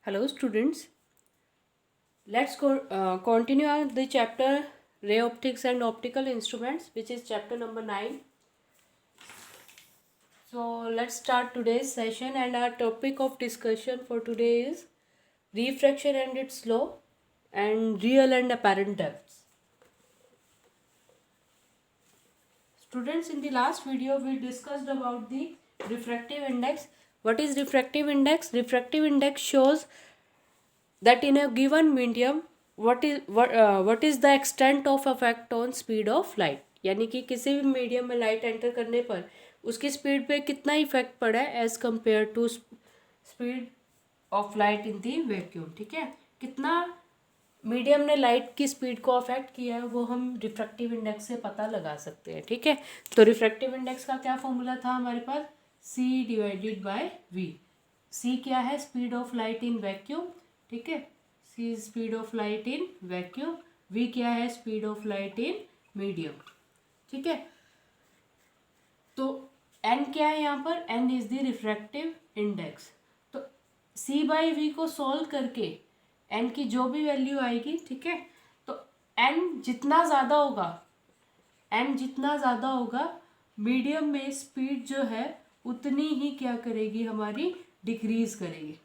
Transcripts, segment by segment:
Hello students, let's continue on the chapter Ray Optics and Optical Instruments, which is chapter number 9. So let's start today's session, and our topic of discussion for today is refraction and its law and real and apparent depths. Students, in the last video we discussed about the refractive index. What is refractive index? Refractive index shows that in a given medium what is the extent of effect on speed of light, यानी कि किसी भी medium में light enter करने पर उसकी speed पे कितना इफेक्ट पड़ा है as compare to speed of light in the vacuum. ठीक है, कितना मीडियम ने लाइट की स्पीड को अफेक्ट किया है वो हम रिफ्रैक्टिव इंडेक्स से पता लगा सकते हैं. ठीक है, तो रिफ्रैक्टिव इंडेक्स का क्या फॉर्मूला था हमारे पास? C divided by V. C क्या है? Speed of light in vacuum. ठीक है, C speed of light in vacuum. V क्या है? Speed of light in medium. ठीक है, तो N क्या है यहाँ पर? N is the refractive index. तो C बाई V को सॉल्व करके N की जो भी वैल्यू आएगी, ठीक है, तो N जितना ज़्यादा होगा मीडियम में स्पीड जो है उतनी ही क्या करेगी हमारी? डिक्रीज करेगी.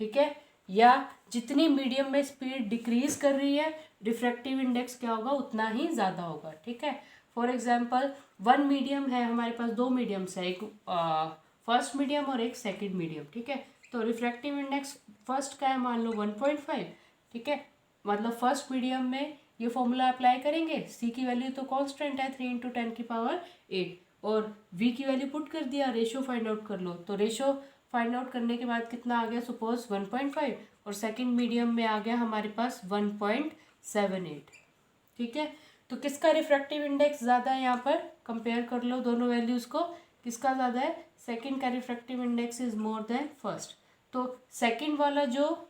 ठीक है, या जितनी मीडियम में स्पीड डिक्रीज कर रही है रिफ्रैक्टिव इंडेक्स क्या होगा? उतना ही ज़्यादा होगा. ठीक है, फॉर एग्जांपल वन मीडियम है हमारे पास, दो मीडियम्स है, एक फर्स्ट मीडियम और एक सेकंड मीडियम. ठीक है, तो रिफ्रैक्टिव इंडेक्स फर्स्ट का है मान लो 1.5. ठीक है, मतलब फर्स्ट मीडियम में ये फॉर्मूला अप्लाई करेंगे. सी की वैल्यू तो कांस्टेंट है 3 × 10⁸, और वी की वैल्यू पुट कर दिया, रेशो फाइंड आउट कर लो. तो रेशो फाइंड आउट करने के बाद कितना आ गया? सपोज 1.5, और सेकंड मीडियम में आ गया हमारे पास 1.78. ठीक है, तो किसका रिफ्रैक्टिव इंडेक्स ज़्यादा है यहाँ पर? कंपेयर कर लो दोनों वैल्यूज़ को, किसका ज़्यादा है? सेकंड का refractive index is more than first. तो सेकंड वाला जो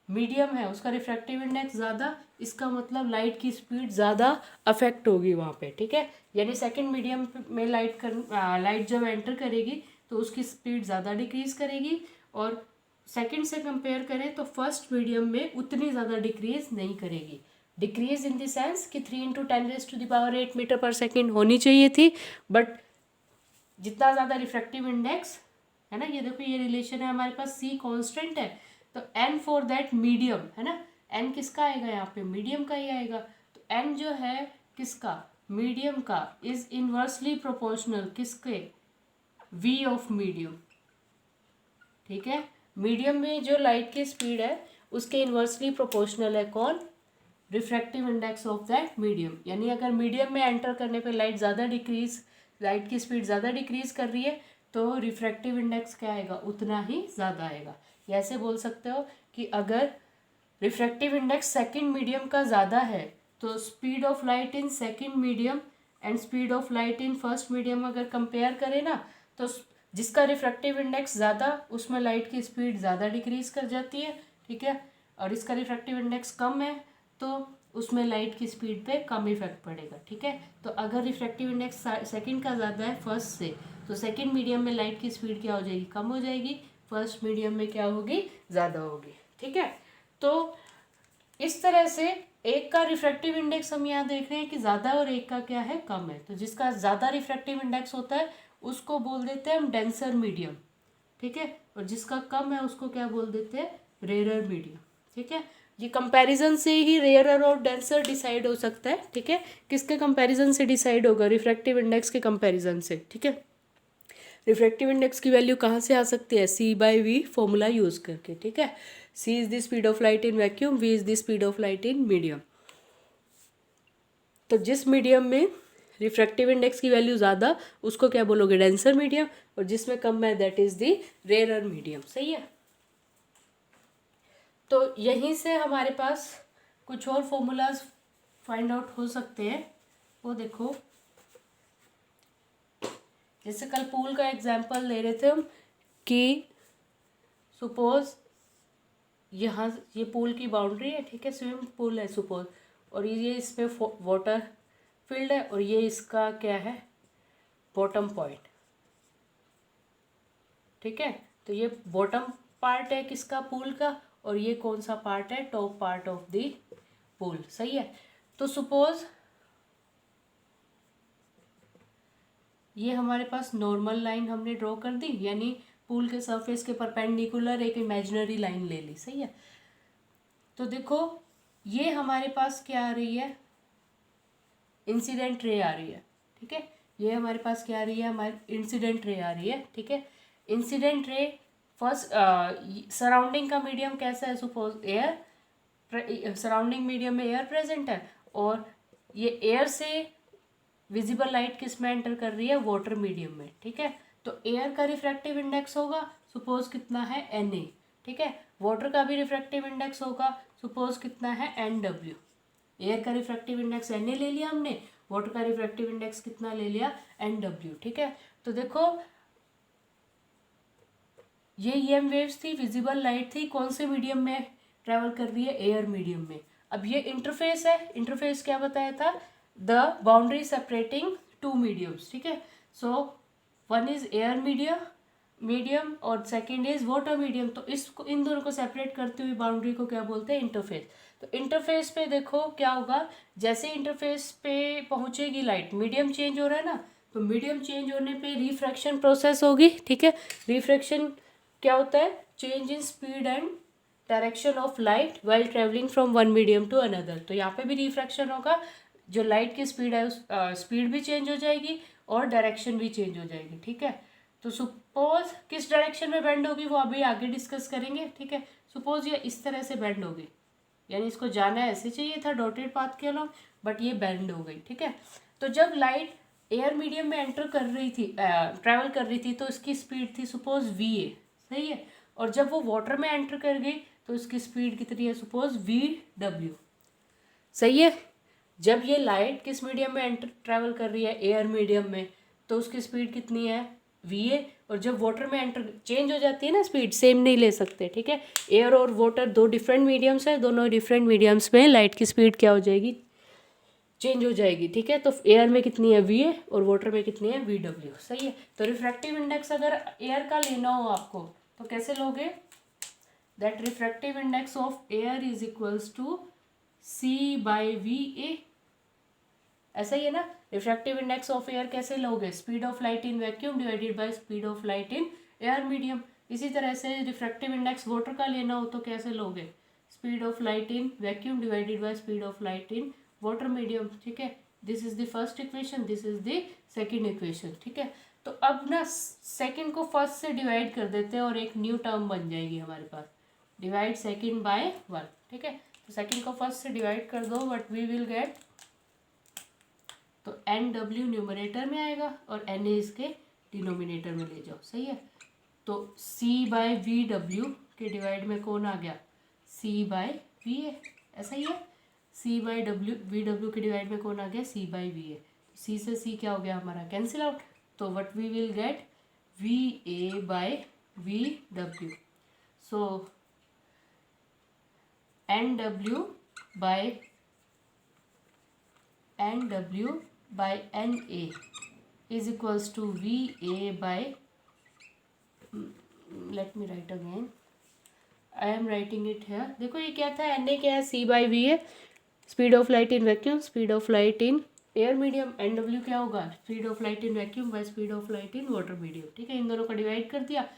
मीडियम है उसका रिफ्रैक्टिव इंडेक्स ज़्यादा, इसका मतलब लाइट की स्पीड ज़्यादा अफेक्ट होगी वहाँ पे. ठीक है, यानी सेकंड मीडियम में लाइट जब एंटर करेगी तो उसकी स्पीड ज़्यादा डिक्रीज करेगी, और सेकंड से कंपेयर करें तो फर्स्ट मीडियम में उतनी ज़्यादा डिक्रीज नहीं करेगी. डिक्रीज इन द सेंस कि 3 × 10⁸ मीटर पर सेकेंड होनी चाहिए थी, बट जितना ज़्यादा रिफ्रैक्टिव इंडेक्स है ना, ये देखो ये रिलेशन है हमारे पास, C कांस्टेंट है, तो N फॉर दैट मीडियम है ना, N किसका आएगा यहाँ पे? मीडियम का ही आएगा. तो N जो है किसका? मीडियम का इज इनवर्सली प्रोपोर्शनल किसके? V of medium. ठीक है, मीडियम में जो लाइट की स्पीड है उसके इनवर्सली प्रोपोर्शनल है कौन? Refractive index of that medium. यानी अगर मीडियम में एंटर करने पे लाइट की स्पीड ज़्यादा डिक्रीज कर रही है तो रिफ्रैक्टिव इंडेक्स क्या आएगा? उतना ही ज़्यादा आएगा. या ऐसे बोल सकते हो कि अगर रिफ्रैक्टिव इंडेक्स सेकंड मीडियम का ज़्यादा है तो speed of light in second medium and speed of light in first medium अगर कंपेयर करें ना, तो जिसका रिफ्रैक्टिव इंडेक्स ज़्यादा उसमें लाइट की स्पीड ज़्यादा डिक्रीज कर जाती है. ठीक है, और इसका रिफ्रैक्टिव इंडेक्स कम है तो उसमें लाइट की स्पीड पे कम इफेक्ट पड़ेगा. ठीक है, तो अगर रिफ्रैक्टिव इंडेक्स सेकंड का ज़्यादा है फर्स्ट से, तो सेकंड मीडियम में लाइट की स्पीड क्या हो जाएगी? कम हो जाएगी. फर्स्ट मीडियम में क्या होगी? ज़्यादा होगी. ठीक है, तो इस तरह से एक का रिफ्रैक्टिव इंडेक्स हम यहाँ देख रहे हैं कि ज़्यादा और एक का क्या है? कम है. तो जिसका ज़्यादा रिफ्रैक्टिव इंडेक्स होता है उसको बोल देते हैं हम डेंसर मीडियम. ठीक है, और जिसका कम है उसको क्या बोल देते हैं? Rarer medium. ठीक है, ये कंपैरिजन से ही रेयरर और डेंसर डिसाइड हो सकता है. ठीक है, किसके कंपैरिजन से डिसाइड होगा? रिफ्रैक्टिव इंडेक्स के कंपैरिजन से. ठीक है, रिफ्रैक्टिव इंडेक्स की वैल्यू कहाँ से आ सकती है? C by V formula use करके. ठीक है, C is the speed of light in vacuum, V is the speed of light in medium. तो जिस मीडियम में रिफ्रैक्टिव इंडेक्स की वैल्यू ज़्यादा उसको क्या बोलोगे? डेंसर मीडियम, और जिसमें कम है that is the rarer medium. सही है, तो यहीं से हमारे पास कुछ और फॉर्मूलाज फाइंड आउट हो सकते हैं. वो देखो, जैसे कल पूल का एग्जांपल ले रहे थे हम कि सपोज यहाँ ये पूल की बाउंड्री है. ठीक है, स्विमिंग पूल है सपोज, और ये इसमें वाटर फील्ड है, और ये इसका क्या है? Bottom point. ठीक है, तो ये बॉटम पार्ट है किसका, पूल का, और ये कौन सा पार्ट है, top part of the pool. सही है। तो सपोज ये हमारे पास नॉर्मल लाइन हमने ड्रॉ कर दी, यानी पूल के सरफेस के परपेंडिकुलर एक इमेजिनरी लाइन ले ली। सही है। तो देखो ये हमारे पास क्या आ रही है, इंसिडेंट रे आ रही है। ठीक है, ये हमारे पास क्या आ रही है, हमारी इंसिडेंट रे आ रही है। ठीक है, इंसिडेंट रे फर्स्ट सराउंडिंग का मीडियम कैसा है, सपोज एयर, सराउंडिंग मीडियम में एयर प्रेजेंट है, और ये एयर से विजिबल लाइट किस में एंटर कर रही है, वाटर मीडियम में। ठीक है, तो एयर का रिफ्रैक्टिव इंडेक्स होगा सपोज कितना है, Na। ठीक है, वाटर का भी रिफ्रैक्टिव इंडेक्स होगा सपोज कितना है, Nw। एयर का रिफ्रैक्टिव इंडेक्स Na ले लिया हमने, वाटर का रिफ्रैक्टिव इंडेक्स कितना ले लिया, Nw। ठीक है, तो देखो ये EM वेव्स थी, विजिबल लाइट थी, कौन से मीडियम में ट्रेवल कर रही है, एयर मीडियम में। अब ये इंटरफेस है, इंटरफेस क्या बताया था, the boundary separating two mediums. ठीक है, so one is air medium और सेकंड इज वाटर मीडियम। तो इसको, इन दोनों को सेपरेट करती हुई बाउंड्री को क्या बोलते हैं, इंटरफेस। तो इंटरफेस पे देखो क्या होगा, जैसे इंटरफेस पे पहुंचेगी लाइट, मीडियम चेंज हो रहा है ना, तो मीडियम चेंज होने पे रिफ्रैक्शन प्रोसेस होगी। ठीक है, रिफ्रैक्शन क्या होता है, change in speed and direction of light while travelling from one medium to another. तो यहाँ पे भी रिफ्रैक्शन होगा, जो लाइट की स्पीड है उस स्पीड भी चेंज हो जाएगी और डायरेक्शन भी चेंज हो जाएगी। ठीक है, तो सपोज किस डायरेक्शन में बेंड होगी वो अभी आगे डिस्कस करेंगे। ठीक है, सपोज ये इस तरह से बेंड होगी, यानी इसको जाना ऐसे चाहिए था डॉटेड पाथ के अलॉन्ग, बट ये बेंड हो गई। ठीक है, तो जब लाइट एयर मीडियम में एंटर कर रही थी, ट्रैवल कर रही थी, तो इसकी स्पीड थी सपोज Va। सही है, और जब वो वाटर में एंटर कर गई तो इसकी स्पीड कितनी है, सपोज Vw। सही है, जब ये लाइट किस मीडियम में एंटर ट्रैवल कर रही है, एयर मीडियम में, तो उसकी स्पीड कितनी है, Va। और जब वाटर में एंटर चेंज हो जाती है ना, स्पीड सेम नहीं ले सकते। ठीक है, एयर और वाटर दो डिफरेंट मीडियम्स है, दोनों डिफरेंट मीडियम्स में लाइट की स्पीड क्या हो जाएगी, चेंज हो जाएगी। ठीक है, तो एयर में कितनी है Va और वाटर में कितनी है Vw। सही है, तो रिफ्रैक्टिव इंडेक्स अगर एयर का लेना हो आपको तो कैसे लोगे, that refractive index of air is equals to C/Va। ऐसा ही है ना, रिफ्रैक्टिव इंडेक्स ऑफ एयर कैसे लोगे, speed of light in vacuum divided by speed of light in air medium. इसी तरह से रिफ्रैक्टिव इंडेक्स वाटर का लेना हो तो कैसे लोगे, speed of light in vacuum divided by speed of light in water medium. ठीक है, this is the first equation, this is the second equation. ठीक है, तो अब ना सेकेंड को फर्स्ट से डिवाइड कर देते हैं और एक न्यू टर्म बन जाएगी हमारे पास, डिवाइड सेकेंड बाय 1। ठीक है, तो सेकेंड को फर्स्ट से डिवाइड कर दो, बट वी विल गेट, तो Nw न्यूमरेटर में आएगा और Na इसके डिनोमिनेटर में ले जाओ। सही है, तो C/Vw के डिवाइड में कौन आ गया, C/Va। ऐसा ही है, C/Vw के डिवाइड में कौन आ गया, C/Va। C से C क्या हो गया हमारा, कैंसिल आउट, तो what we will get Va/Vw। So Nw by Na is equals to Va by, let me write again, I am writing it here। देखो ये क्या था, Na क्या है, C/Va, speed of light in vacuum, speed of light in air medium. Nw क्या होगा, speed of light in vacuum by speed of light in water medium. ठीक है, इन दोनों का डिवाइड कर दिया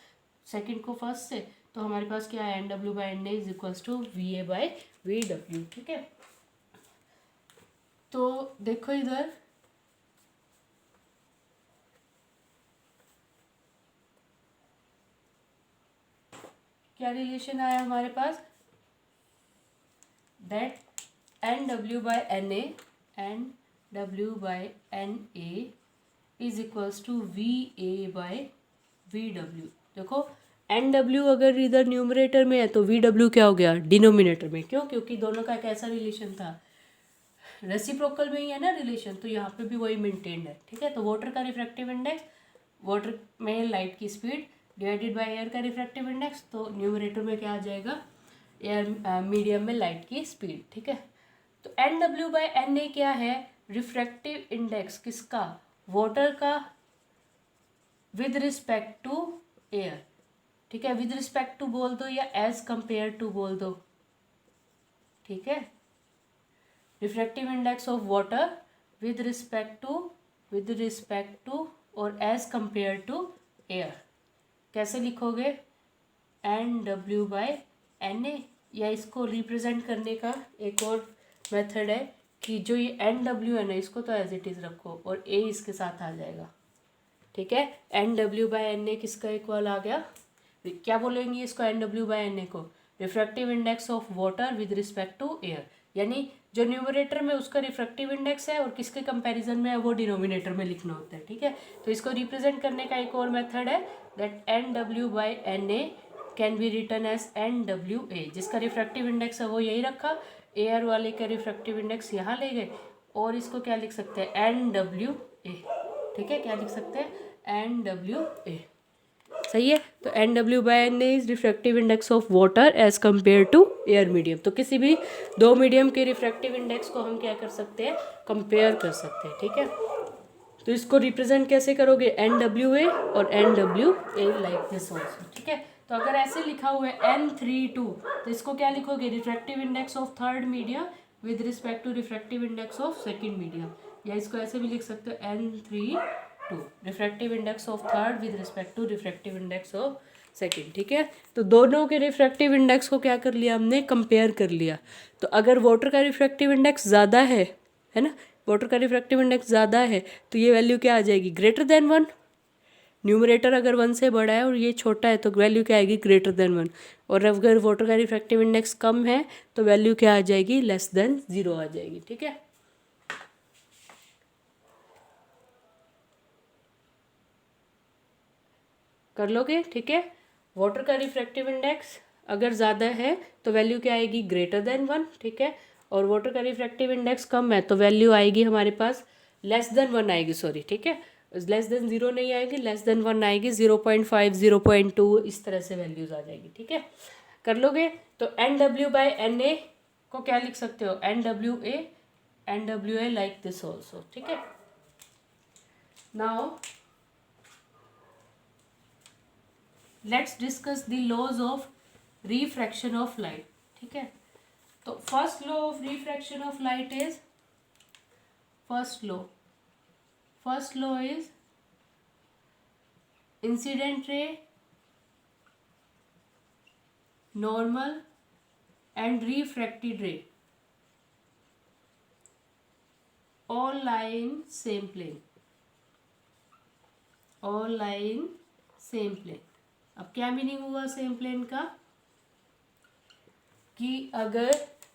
सेकंड को फर्स्ट से, तो हमारे पास क्या है, Nw/Na is equals to Va/Vw। ठीक है, तो देखो इधर क्या रिलेशन आया हमारे पास, that Nw/Na is equals to Va/Vw। देखो Nw अगर इधर न्यूमरेटर में है तो Vw क्या हो गया, डिनोमिनेटर में। क्यों, क्योंकि दोनों का एक ऐसा रिलेशन था, रेसिप्रोकल में ही है ना रिलेशन, तो यहाँ पे भी वही मेंटेन्ड है। ठीक है, तो वाटर का रिफ्रैक्टिव इंडेक्स, वाटर में लाइट की स्पीड डिवाइडेड बाय एयर का रिफ्रैक्टिव इंडेक्स, तो न्यूमरेटर में क्या आ जाएगा, एयर मीडियम में लाइट की स्पीड। ठीक है, तो Nw/Na क्या है, रिफ्रैक्टिव इंडेक्स किसका, वाटर का विद रिस्पेक्ट टू एयर। ठीक है, विद रिस्पेक्ट टू बोल दो या एज कंपेयर टू बोल दो, ठीक है। Refractive index of water with respect to और एज कंपेयर टू एयर, कैसे लिखोगे, N W by N A, या इसको रिप्रेजेंट करने का एक और मेथड है कि जो ये एन डब्ल्यू है ना, इसको तो एज इट इज़ रखो और ए इसके साथ आ जाएगा, ठीक है। N W by N A किसका इक्वल आ गया, क्या बोलेंगे इसको, N W by N A को, refractive index of water with respect to air, यानी जो न्यूमरेटर में उसका रिफ्रैक्टिव इंडेक्स है और किसके कंपैरिजन में है वो डिनोमिनेटर में लिखना होता है, ठीक है। तो इसको रिप्रेजेंट करने का एक और मेथड है, that N W by N A can be written as N W A, जिसका रिफ्रैक्टिव इंडेक्स है वो यही रखा, एयर वाले का रिफ्रैक्टिव इंडेक्स यहाँ ले गए और इसको क्या लिख सकते हैं, एन डब्ल्यू ए, ठीक है, क्या लिख सकते हैं, एन डब्ल्यू ए, सही है। तो N W by N A is refractive index of water as compare to air medium. तो किसी भी दो मीडियम के रिफ्रैक्टिव इंडेक्स को हम क्या कर सकते हैं, कंपेयर कर सकते हैं, ठीक है। तो इसको रिप्रेजेंट कैसे करोगे, एन डब्ल्यू ए और N W A like this also, ठीक है। तो अगर ऐसे लिखा हुआ है N32, तो इसको क्या लिखोगे, refractive index of third medium with respect to refractive index of second medium, या इसको ऐसे भी लिख सकते हो N32 refractive index of third with respect to refractive index of second, ठीक है। तो दोनों के रिफ्रैक्टिव इंडेक्स को क्या कर लिया हमने, कंपेयर कर लिया। तो अगर वाटर का रिफ्रैक्टिव इंडेक्स ज़्यादा है ना, वाटर का रिफ्रैक्टिव इंडेक्स ज़्यादा है तो ये वैल्यू क्या आ जाएगी, ग्रेटर देन 1। न्यूमरेटर अगर 1 से बड़ा है और ये छोटा है तो वैल्यू क्या आएगी, ग्रेटर देन 1। और अगर वाटर का रिफ्रैक्टिव इंडेक्स कम है तो वैल्यू क्या आ जाएगी, लेस देन 0 आ जाएगी, ठीक है। कर लोगे, ठीक है। वाटर का रिफ्रैक्टिव इंडेक्स अगर ज़्यादा है तो वैल्यू क्या आएगी, ग्रेटर देन 1, ठीक है। और वाटर का रिफ्रैक्टिव इंडेक्स कम है तो वैल्यू आएगी हमारे पास लेस देन 1 आएगी, सॉरी, ठीक है। लेस देन 0 नहीं आएगी, लेस देन 1 आएगी, 0.5 0.2 इस तरह से वैल्यूज आ जाएगी, ठीक है। कर लोगे। तो N W by N A को क्या लिख सकते हो, N W A like this also, ठीक है। Now let's discuss the laws of refraction of light, ठीक है। तो first law of refraction of light is, first law is incident ray, normal and refracted ray all lie in same plane, all lie in same plane। अब क्या meaning हुआ same plane का, कि अगर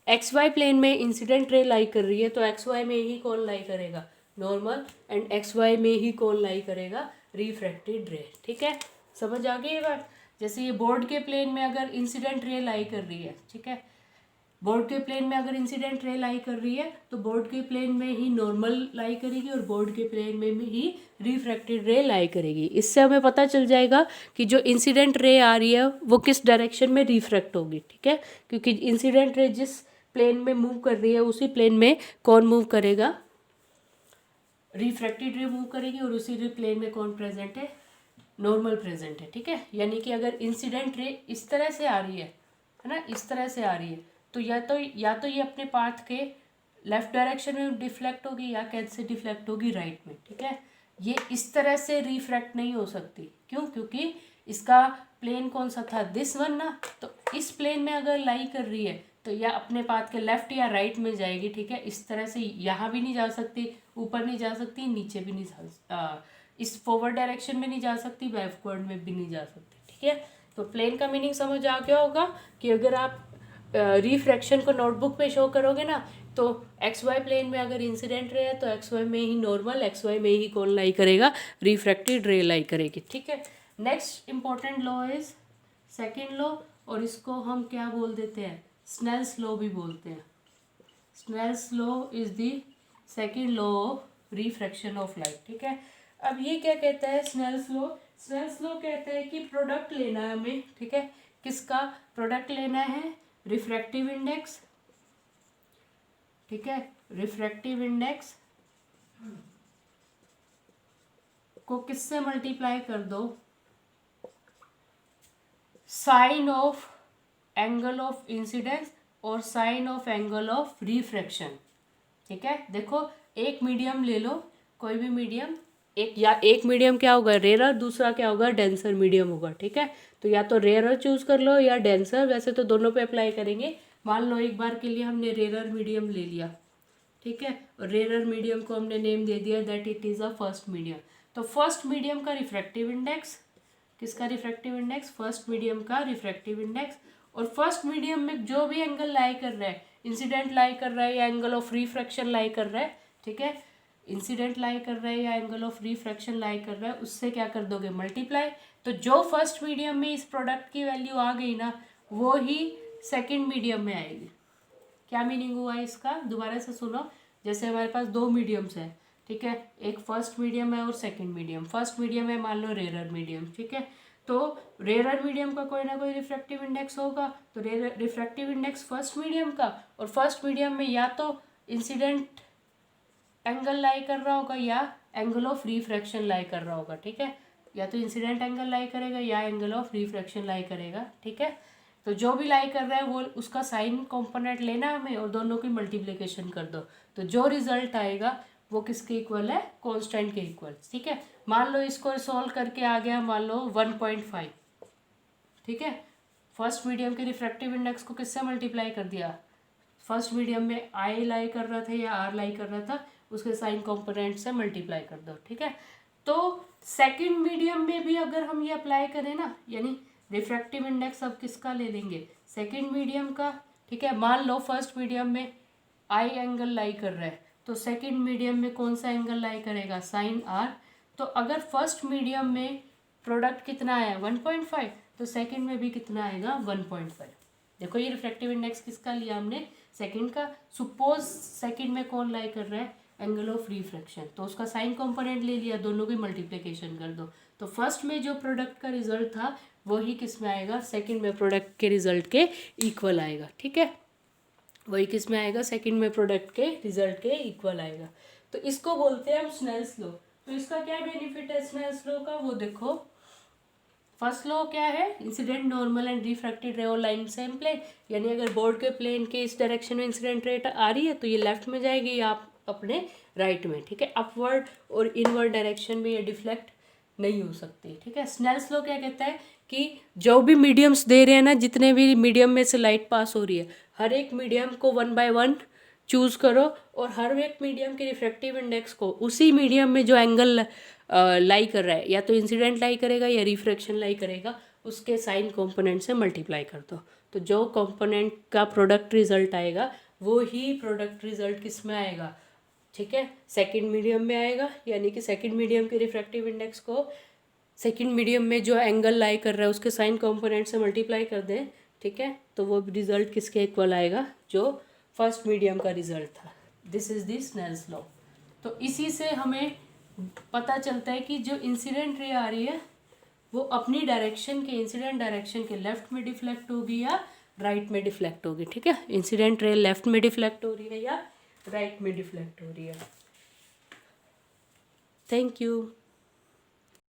x Y plane में incident ray लाई कर रही है तो एक्स वाई में ही कौन लाई करेगा, नॉर्मल, एंड एक्स वाई में ही कौन लाई करेगा, रिफ्रैक्टेड रे, ठीक है। समझ आ गई ये बात। जैसे ये बोर्ड के प्लेन में अगर इंसिडेंट रे लाई कर रही है, ठीक है, बोर्ड के प्लेन में अगर इंसिडेंट रे लाई कर रही है तो बोर्ड के प्लेन में ही नॉर्मल लाई करेगी और बोर्ड के प्लेन में ही रिफ्रैक्टेड रे लाई करेगी। इससे हमें पता चल जाएगा कि जो इंसिडेंट रे आ रही है वो किस डायरेक्शन में रिफ्रैक्ट होगी, ठीक है। क्योंकि इंसिडेंट रे जिस प्लेन में मूव कर रही है उसी प्लेन में कौन मूव करेगा, रिफ्रैक्टेड रे मूव करेगी, और उसी प्लेन में कौन प्रेजेंट है, नॉर्मल प्रेजेंट है, ठीक है। यानी कि अगर इंसिडेंट रे इस तरह से आ रही है ना, इस तरह से आ रही है, तो या तो ये अपने पाथ के लेफ्ट डायरेक्शन में डिफ्लेक्ट होगी या कैसे डिफ्लेक्ट होगी, राइट में, ठीक है। ये इस तरह से रिफ्रैक्ट नहीं हो सकती, क्यों, क्योंकि इसका प्लेन कौन सा था, दिस वन ना। तो इस प्लेन में अगर लाई कर रही है तो या अपने पाथ के लेफ्ट या राइट में जाएगी, ठीक है। इस तरह से यहाँ भी नहीं जा सकती, ऊपर नहीं जा सकती, नीचे भी नहीं जा, इस फॉरवर्ड डायरेक्शन में नहीं जा सकती, बैकवर्ड में भी नहीं जा सकती, ठीक है। तो प्लेन का मीनिंग समझ आ गया होगा कि अगर आप रिफ्रैक्शन को नोटबुक पे शो करोगे ना, तो एक्स वाई प्लेन में अगर इंसिडेंट रे है तो एक्स वाई में ही नॉर्मल, एक्स वाई में ही कौन लाई करेगा, रिफ्रैक्टेड रे लाई करेगी, ठीक है। Next important law is second law, और इसको हम क्या बोल देते हैं, स्नेल्स लॉ भी बोलते हैं। Snell's law is the second law of refraction of light, ठीक है। अब ये क्या कहता है स्नेल्स लॉ, स्नेल्स लॉ कहता है कि प्रोडक्ट लेना है हमें, ठीक है। किसका प्रोडक्ट लेना है, रिफ्रैक्टिव इंडेक्स, ठीक है, रिफ्रैक्टिव इंडेक्स को किससे मल्टीप्लाई कर दो, sine of angle of incidence और sine of angle of refraction. ठीक है, देखो एक मीडियम ले लो, कोई भी मीडियम, एक मीडियम क्या होगा, रेयरर, दूसरा क्या होगा, डेंसर मीडियम होगा। ठीक है, तो या तो रेयरर चूज कर लो या डेंसर, वैसे तो दोनों पे अप्लाई करेंगे। मान लो एक बार के लिए हमने रेयरर मीडियम ले लिया, ठीक है, और रेयरर मीडियम को हमने नेम दे दिया that it is a first medium. तो फर्स्ट मीडियम का रिफ्रैक्टिव इंडेक्स, किसका रिफ्रैक्टिव इंडेक्स, फर्स्ट मीडियम का रिफ्रैक्टिव इंडेक्स। और फर्स्ट मीडियम में जो भी एंगल लाई कर रहा है, इंसिडेंट लाई कर रहा है या एंगल ऑफ रिफ्रैक्शन लाई कर रहा है, ठीक है, इंसिडेंट लाई कर रहा है या एंगल ऑफ रिफ्रैक्शन लाई कर रहा है, उससे क्या कर दोगे, मल्टीप्लाई। तो जो फर्स्ट मीडियम में इस प्रोडक्ट की वैल्यू आ गई ना, वो ही सेकेंड मीडियम में आएगी। क्या मीनिंग हुआ इसका, दोबारा से सुनो। जैसे हमारे पास दो मीडियम्स हैं, ठीक है, एक फर्स्ट मीडियम है और सेकंड मीडियम। फर्स्ट मीडियम है मान लो रेयरर मीडियम, ठीक है, तो रेयरर मीडियम का कोई ना कोई रिफ्रैक्टिव इंडेक्स होगा, तो रिफ्रैक्टिव इंडेक्स फर्स्ट मीडियम का, और फर्स्ट मीडियम में या तो इंसिडेंट एंगल लाई कर रहा होगा या एंगल ऑफ रिफ्रैक्शन लाई कर रहा होगा। ठीक है, या तो इंसिडेंट एंगल लाई करेगा या एंगल ऑफ रिफ्रैक्शन लाई करेगा। ठीक है, तो जो भी लाई कर रहा है वो उसका साइन कंपोनेंट लेना हमें और दोनों की मल्टीप्लिकेशन कर दो, तो जो रिजल्ट आएगा वो किसके इक्वल है, कांस्टेंट के इक्वल। ठीक है, मान लो इसको सॉल्व करके आ गया, मान लो 1.5, ठीक है, फर्स्ट मीडियम के रिफ्रैक्टिव इंडेक्स को किससे मल्टीप्लाई कर दिया, फर्स्ट मीडियम में आई लाई कर रहा था या आर लाई कर रहा था, उसके साइन कंपोनेंट से मल्टीप्लाई कर दो। ठीक है, तो सेकंड मीडियम में भी अगर हम ये अप्लाई करें ना, यानी रिफ्रैक्टिव इंडेक्स अब किसका ले लेंगे, सेकंड मीडियम का। ठीक है, मान लो फर्स्ट मीडियम में आई एंगल लाई कर रहा है, तो सेकंड मीडियम में कौन सा एंगल लाई करेगा, साइन आर। तो अगर फर्स्ट मीडियम में प्रोडक्ट कितना आया 1.5, तो सेकंड में भी कितना आएगा 1.5। देखो ये रिफ्रैक्टिव इंडेक्स किसका लिया हमने, सेकंड का। सपोज सेकंड में कौन लाई कर रहा है, एंगल ऑफ रिफ्रैक्शन, तो उसका साइन कंपोनेंट ले लिया, दोनों की मल्टीप्लिकेशन कर दो, तो फर्स्ट में जो प्रोडक्ट का रिजल्ट था वही किस में आएगा, सेकंड में प्रोडक्ट के रिजल्ट के इक्वल आएगा। ठीक है, वही किस में आएगा, सेकंड में प्रोडक्ट के रिजल्ट के इक्वल आएगा। तो इसको बोलते हैं हम स्नेल्स लॉ। तो इसका क्या बेनिफिट है स्नेल्स लॉ का, वो देखो। फर्स्ट लॉ क्या है, incident normal and refracted ray line same plane, यानी अगर बोर्ड के प्लेन के इस डायरेक्शन में इंसिडेंट रे आ रही है तो ये लेफ्ट में जाएगी या अपने राइट में। ठीक है, अपवर्ड और इनवर्ड डायरेक्शन में ये डिफ्लेक्ट नहीं हो सकती। ठीक है, स्नेल्स लॉ क्या कहता है कि जो भी मीडियम्स दे रहे हैं ना, जितने भी मीडियम में से लाइट पास हो रही है, हर एक मीडियम को 1 by 1 चूज़ करो और हर एक मीडियम के रिफ्रैक्टिव इंडेक्स को उसी मीडियम में जो एंगल लाई कर रहा है, या तो इंसिडेंट लाई करेगा या रिफ्रैक्शन लाई करेगा, उसके साइन कंपोनेंट से मल्टीप्लाई कर दो। तो जो कंपोनेंट का प्रोडक्ट रिजल्ट आएगा वो ही प्रोडक्ट रिजल्ट किस में आएगा, ठीक है, सेकंड मीडियम में आएगा। यानी कि सेकंड मीडियम के रिफ्रैक्टिव इंडेक्स को सेकंड मीडियम में जो एंगल लाई कर रहा है उसके साइन कंपोनेंट से मल्टीप्लाई कर दें, ठीक है, तो वो रिजल्ट किसके इक्वल आएगा, जो फर्स्ट मीडियम का रिजल्ट था। This is the Snell's law. तो इसी से हमें पता चलता है कि जो इंसिडेंट रे आ रही है वो अपनी डायरेक्शन के, इंसिडेंट डायरेक्शन के लेफ्ट में डिफ्लेक्ट होगी या राइट में डिफ्लेक्ट होगी। ठीक है, इंसिडेंट रे लेफ्ट में डिफ्लेक्ट हो रही है या राइट में डिफ्लेक्ट हो रही है। Thank you.